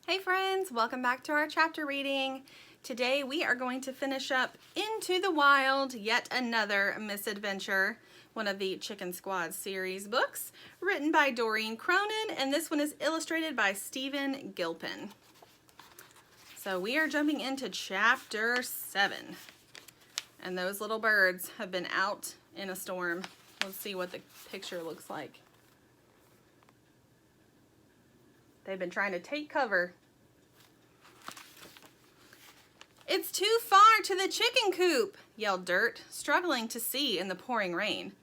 Hey friends, welcome back to our chapter reading. Today we are going to finish up Into the Wild, yet another misadventure, one of the Chicken Squad series books, written by Doreen Cronin, and this one is illustrated by Stephen Gilpin. So we are jumping into chapter 7, and those little birds have been out in a storm. Let's see what the picture looks like. They've been trying to take cover. "It's too far to the chicken coop," yelled Dirt, struggling to see in the pouring rain.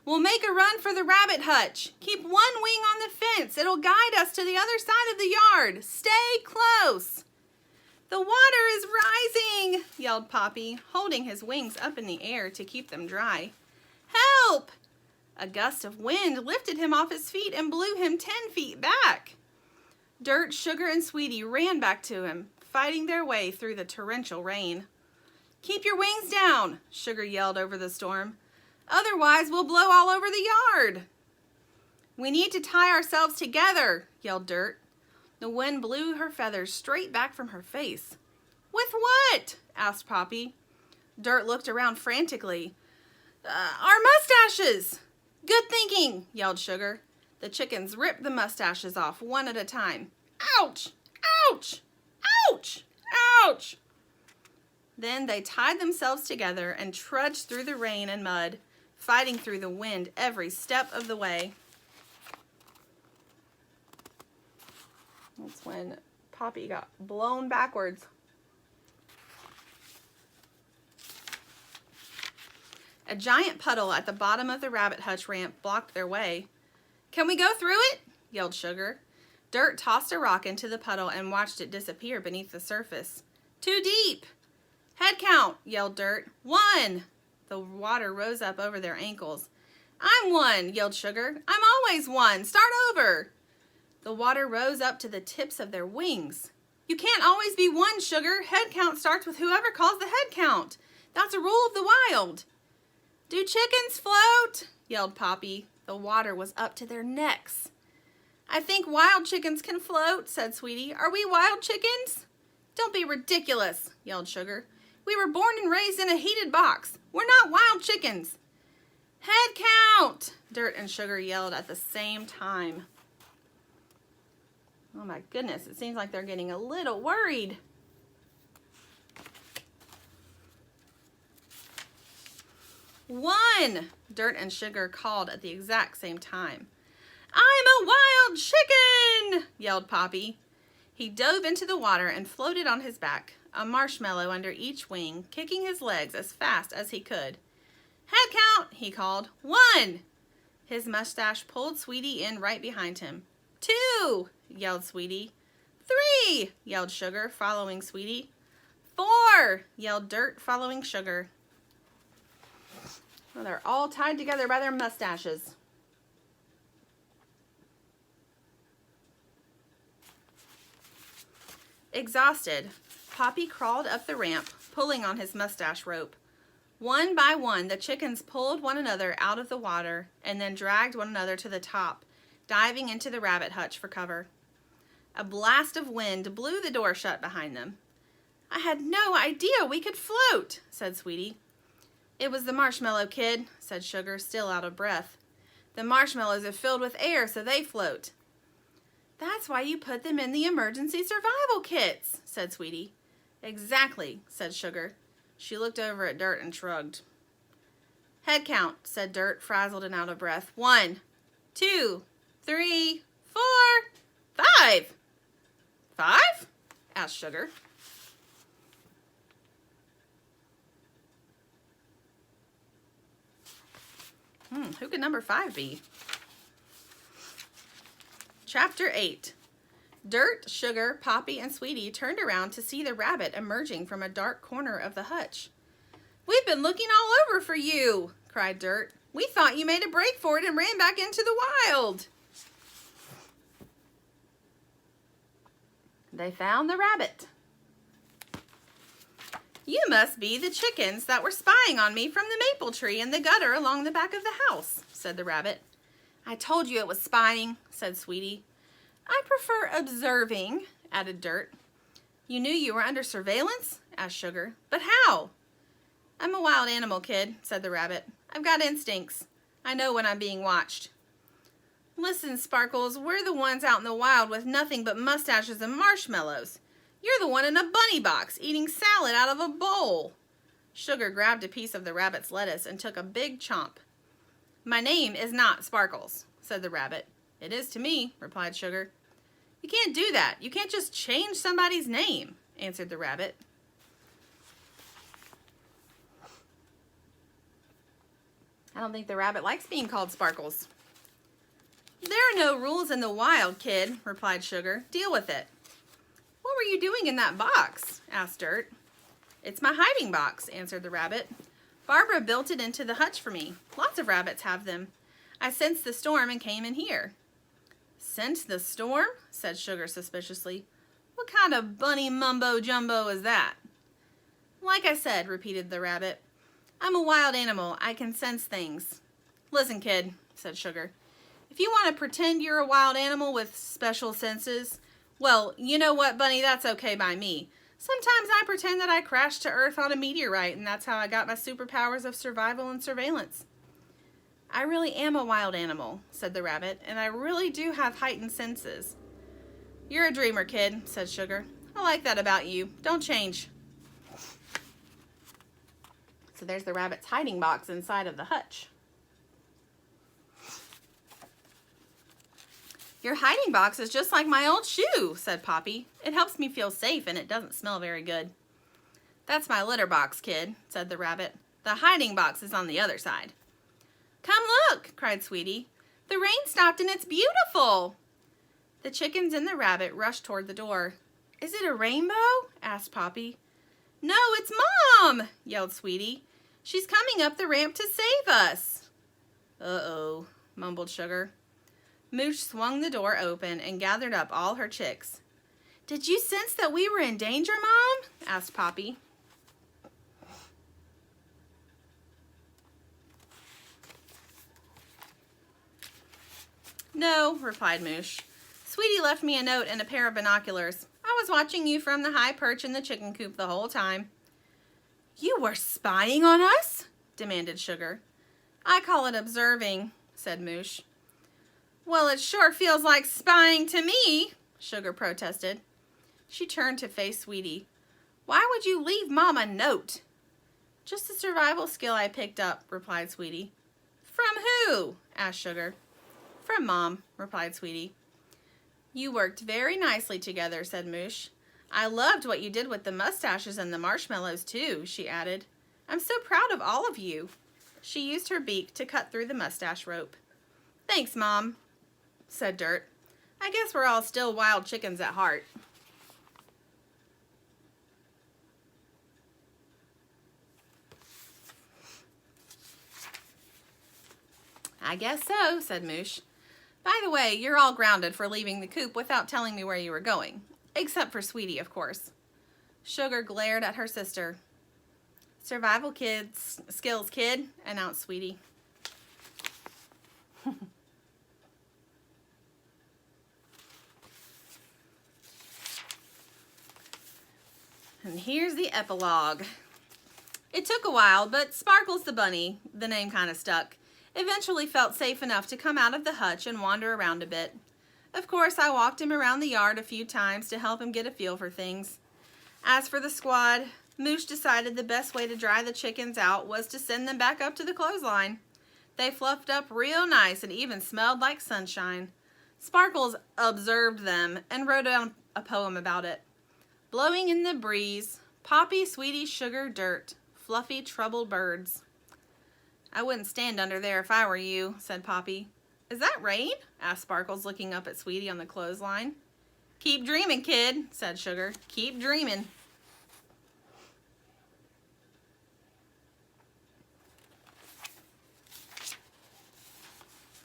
"We'll make a run for the rabbit hutch. Keep one wing on the fence. It'll guide us to the other side of the yard. Stay close." "The water is rising," yelled Poppy, holding his wings up in the air to keep them dry. "Help!" A gust of wind lifted him off his feet and blew him 10 feet back. Dirt, Sugar, and Sweetie ran back to him, fighting their way through the torrential rain. "Keep your wings down," Sugar yelled over the storm. "Otherwise, we'll blow all over the yard." "We need to tie ourselves together," yelled Dirt. The wind blew her feathers straight back from her face. "With what?" asked Poppy. Dirt looked around frantically. Our mustaches!" "Good thinking," yelled Sugar. The chickens ripped the mustaches off one at a time. "Ouch! Ouch! Ouch! Ouch!" Then they tied themselves together and trudged through the rain and mud, fighting through the wind every step of the way. That's when Poppy got blown backwards. A giant puddle at the bottom of the rabbit hutch ramp blocked their way. "Can we go through it?" yelled Sugar. Dirt tossed a rock into the puddle and watched it disappear beneath the surface. "Too deep!" "Head count!" yelled Dirt. "1!" The water rose up over their ankles. "I'm 1!" yelled Sugar. "I'm always 1! Start over!" The water rose up to the tips of their wings. "You can't always be 1, Sugar. Head count starts with whoever calls the head count. That's a rule of the wild." "Do chickens float?" yelled Poppy. The water was up to their necks. "I think wild chickens can float," said Sweetie. "Are we wild chickens?" "Don't be ridiculous," yelled Sugar. "We were born and raised in a heated box. We're not wild chickens." "Head count!" Dirt and Sugar yelled at the same time. Oh my goodness, it seems like they're getting a little worried. "1!" Dirt and Sugar called at the exact same time. "I'm a wild chicken!" yelled Poppy. He dove into the water and floated on his back, a marshmallow under each wing, kicking his legs as fast as he could. "Head count!" he called. 1! His mustache pulled Sweetie in right behind him. 2! yelled Sweetie. 3! yelled Sugar, following Sweetie. 4! yelled Dirt, following Sugar. Well, they're all tied together by their mustaches. Exhausted, Poppy crawled up the ramp, pulling on his mustache rope. One by one, the chickens pulled one another out of the water and then dragged one another to the top, diving into the rabbit hutch for cover. A blast of wind blew the door shut behind them. "I had no idea we could float," said Sweetie. "It was the marshmallow, kid," said Sugar, still out of breath. "The marshmallows are filled with air, so they float." "That's why you put them in the emergency survival kits," said Sweetie. "Exactly," said Sugar. She looked over at Dirt and shrugged. "Head count," said Dirt, frazzled and out of breath. 1, 2, 3, 4, 5. 5? asked Sugar. Who could number 5 be? Chapter 8. Dirt, Sugar, Poppy, and Sweetie turned around to see the rabbit emerging from a dark corner of the hutch. "We've been looking all over for you," cried Dirt. "We thought you made a break for it and ran back into the wild." They found the rabbit. "You must be the chickens that were spying on me from the maple tree in the gutter along the back of the house," said the rabbit. "I told you it was spying," said Sweetie. "I prefer observing," added Dirt. You knew you were under surveillance? Asked Sugar. But how? I'm a wild animal, kid, said the rabbit. I've got instincts. I know when I'm being watched. Listen, Sparkles, we're the ones out in the wild with nothing but mustaches and marshmallows. You're the one in a bunny box eating salad out of a bowl. Sugar grabbed a piece of the rabbit's lettuce and took a big chomp. My name is not Sparkles, said the rabbit. It is to me, replied Sugar. You can't do that. You can't just change somebody's name, answered the rabbit. I don't think the rabbit likes being called Sparkles. There are no rules in the wild, kid, replied Sugar. Deal with it. What were you doing in that box? Asked Dirt. It's my hiding box, answered the rabbit. Barbara built it into the hutch for me. Lots of rabbits have them. I sensed the storm and came in here. Sensed the storm? Said Sugar suspiciously. What kind of bunny mumbo jumbo is that? Like I said, repeated the rabbit. I'm a wild animal. I can sense things. Listen, kid, said Sugar. If you want to pretend you're a wild animal with special senses, well, you know what, Bunny, that's okay by me. Sometimes I pretend that I crashed to Earth on a meteorite, and that's how I got my superpowers of survival and surveillance. I really am a wild animal, said the rabbit, and I really do have heightened senses. You're a dreamer, kid, said Sugar. I like that about you. Don't change. So there's the rabbit's hiding box inside of the hutch. Your hiding box is just like my old shoe, said Poppy. It helps me feel safe and it doesn't smell very good. That's my litter box, kid, said the rabbit. The hiding box is on the other side. Come look, cried Sweetie. The rain stopped and it's beautiful. The chickens and the rabbit rushed toward the door. Is it a rainbow? Asked Poppy. No, it's Mom, yelled Sweetie. She's coming up the ramp to save us. Uh-oh, mumbled Sugar. Moosh swung the door open and gathered up all her chicks. Did you sense that we were in danger, Mom? Asked Poppy. No, replied Moosh. Sweetie left me a note and a pair of binoculars. I was watching you from the high perch in the chicken coop the whole time. You were spying on us? Demanded Sugar. I call it observing, said Moosh. Well, it sure feels like spying to me, Sugar protested. She turned to face Sweetie. Why would you leave Mom a note? Just a survival skill I picked up, replied Sweetie. From who? Asked Sugar. From Mom, replied Sweetie. You worked very nicely together, said Moosh. I loved what you did with the mustaches and the marshmallows, too, she added. I'm so proud of all of you. She used her beak to cut through the mustache rope. Thanks, Mom, said Dirt. I guess we're all still wild chickens at heart. I guess so, said Moosh. By the way, you're all grounded for leaving the coop without telling me where you were going. Except for Sweetie, of course. Sugar glared at her sister. Survival skills, kid, announced Sweetie. And here's the epilogue. It took a while, but Sparkles the bunny, the name kind of stuck, eventually felt safe enough to come out of the hutch and wander around a bit. Of course, I walked him around the yard a few times to help him get a feel for things. As for the squad, Moosh decided the best way to dry the chickens out was to send them back up to the clothesline. They fluffed up real nice and even smelled like sunshine. Sparkles observed them and wrote down a poem about it. Blowing in the breeze, Poppy, Sweetie, Sugar, Dirt, fluffy, troubled birds. I wouldn't stand under there if I were you, said Poppy. Is that rain? Asked Sparkles, looking up at Sweetie on the clothesline. Keep dreaming, kid, said Sugar. Keep dreaming.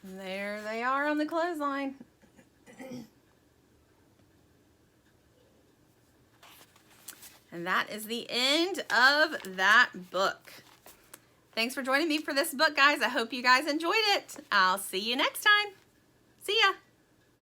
And there they are on the clothesline. And that is the end of that book. Thanks for joining me for this book, guys. I hope you guys enjoyed it. I'll see you next time.